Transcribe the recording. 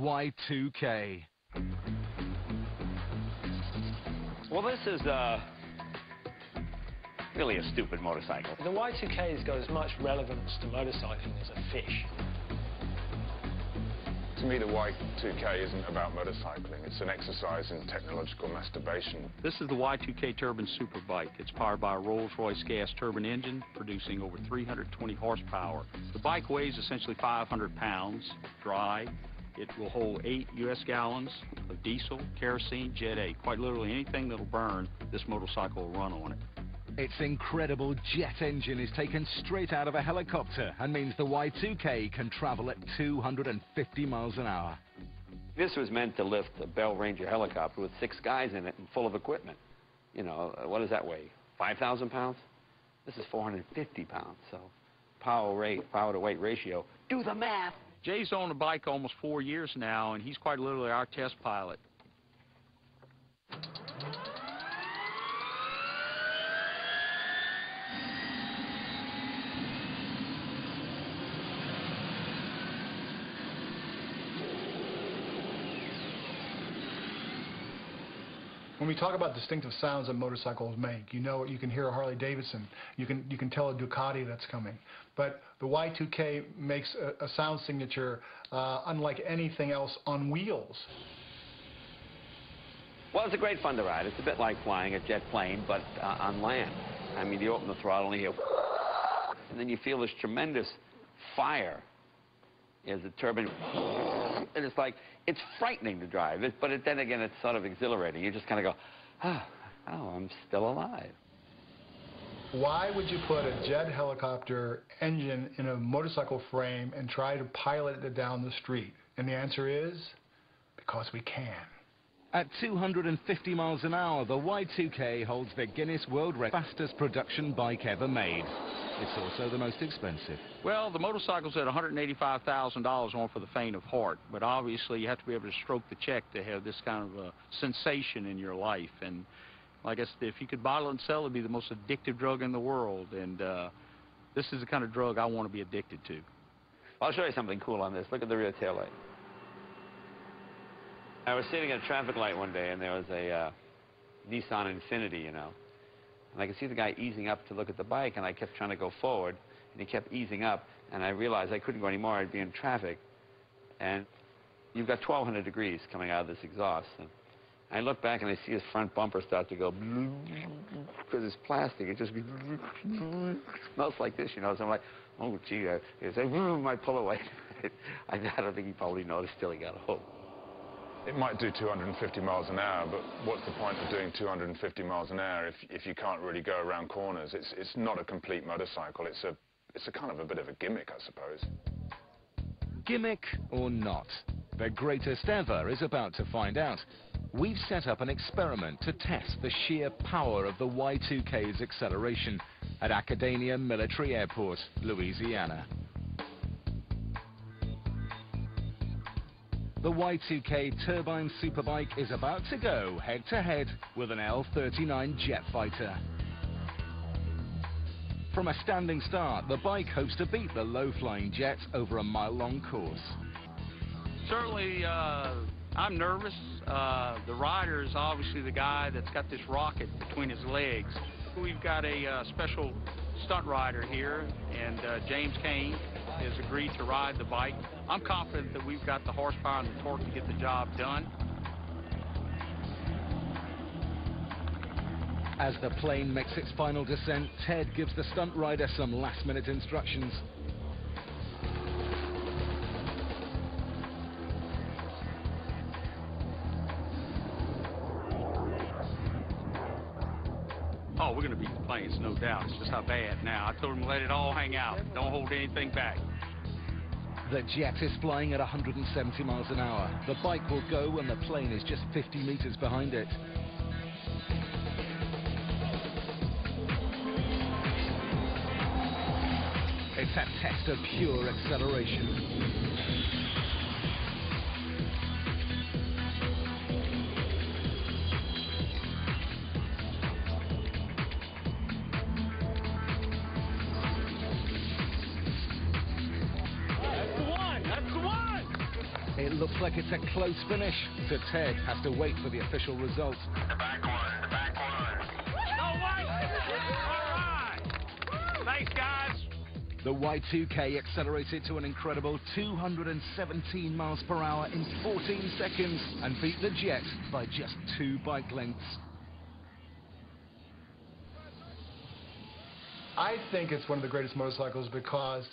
Y2K. Well, this is really a stupid motorcycle. The Y2K has got as much relevance to motorcycling as a fish. To me, the Y2K isn't about motorcycling. It's an exercise in technological masturbation. This is the Y2K Turbine Superbike. It's powered by a Rolls-Royce gas turbine engine, producing over 320 horsepower. The bike weighs essentially 500 pounds, dry. It will hold 8 U.S. gallons of diesel, kerosene, Jet A. Quite literally anything that'll burn, this motorcycle will run on it. Its incredible jet engine is taken straight out of a helicopter and means the Y2K can travel at 250 miles an hour. This was meant to lift a Bell Ranger helicopter with 6 guys in it and full of equipment. You know, what does that weigh? 5,000 pounds? This is 450 pounds, so power to weight ratio. Do the math! Jay's owned the bike almost 4 years now, and he's quite literally our test pilot. When we talk about distinctive sounds that motorcycles make, you can hear a Harley Davidson, you can tell a Ducati that's coming. But the Y2K makes a sound signature unlike anything else on wheels. Well, it's a great fun to ride. It's a bit like flying a jet plane, but on land. I mean, you open the throttle and you hear, and then you feel this tremendous fire as the turbine, and it's like, it's frightening to drive, but then again, it's sort of exhilarating. You just kind of go, oh, I'm still alive. Why would you put a jet helicopter engine in a motorcycle frame and try to pilot it down the street? And the answer is, because we can. At 250 miles an hour, the Y2K holds the Guinness World Record fastest production bike ever made. It's also the most expensive. Well, the motorcycle's at $185,000 on for the faint of heart, but obviously you have to be able to stroke the check to have this kind of a sensation in your life. And like I said, if you could bottle and sell, it'd be the most addictive drug in the world. And this is the kind of drug I want to be addicted to. I'll show you something cool on this. Look at the rear tail light. I was sitting at a traffic light one day, and there was a Nissan Infiniti, you know. And I could see the guy easing up to look at the bike, and I kept trying to go forward, and he kept easing up, and I realized I couldn't go anymore. I'd be in traffic. And you've got 1,200 degrees coming out of this exhaust. And I look back, and I see his front bumper start to go, because it's plastic. It just smells like this, you know. So I'm like, oh, gee, it's like, my pull away. I don't think he probably noticed till he got home. It might do 250 miles an hour, but what's the point of doing 250 miles an hour if you can't really go around corners? It's not a complete motorcycle. It's a kind of a bit of a gimmick, I suppose. Gimmick or not, the greatest ever is about to find out. We've set up an experiment to test the sheer power of the Y2K's acceleration at Academia Military Airport, Louisiana. The Y2K Turbine Superbike is about to go head-to-head with an L-39 jet fighter. From a standing start, the bike hopes to beat the low-flying jet over a mile-long course. Certainly, I'm nervous. The rider is obviously the guy that's got this rocket between his legs. We've got a special stunt rider here, and James Kane has agreed to ride the bike. I'm confident that we've got the horsepower and the torque to get the job done. As the plane makes its final descent, Ted gives the stunt rider some last-minute instructions. Oh, we're going to beat the planes, no doubt. It's just how bad now. I told him to let it all hang out. Don't hold anything back. The jet is flying at 170 miles an hour. The bike will go when the plane is just 50 meters behind it. It's a test of pure acceleration. It looks like it's a close finish, so Ted has to wait for the official results. The back one. No way! All right! Thanks, guys. The Y2K accelerated to an incredible 217 miles per hour in 14 seconds and beat the Jet by just 2 bike lengths. I think it's one of the greatest motorcycles because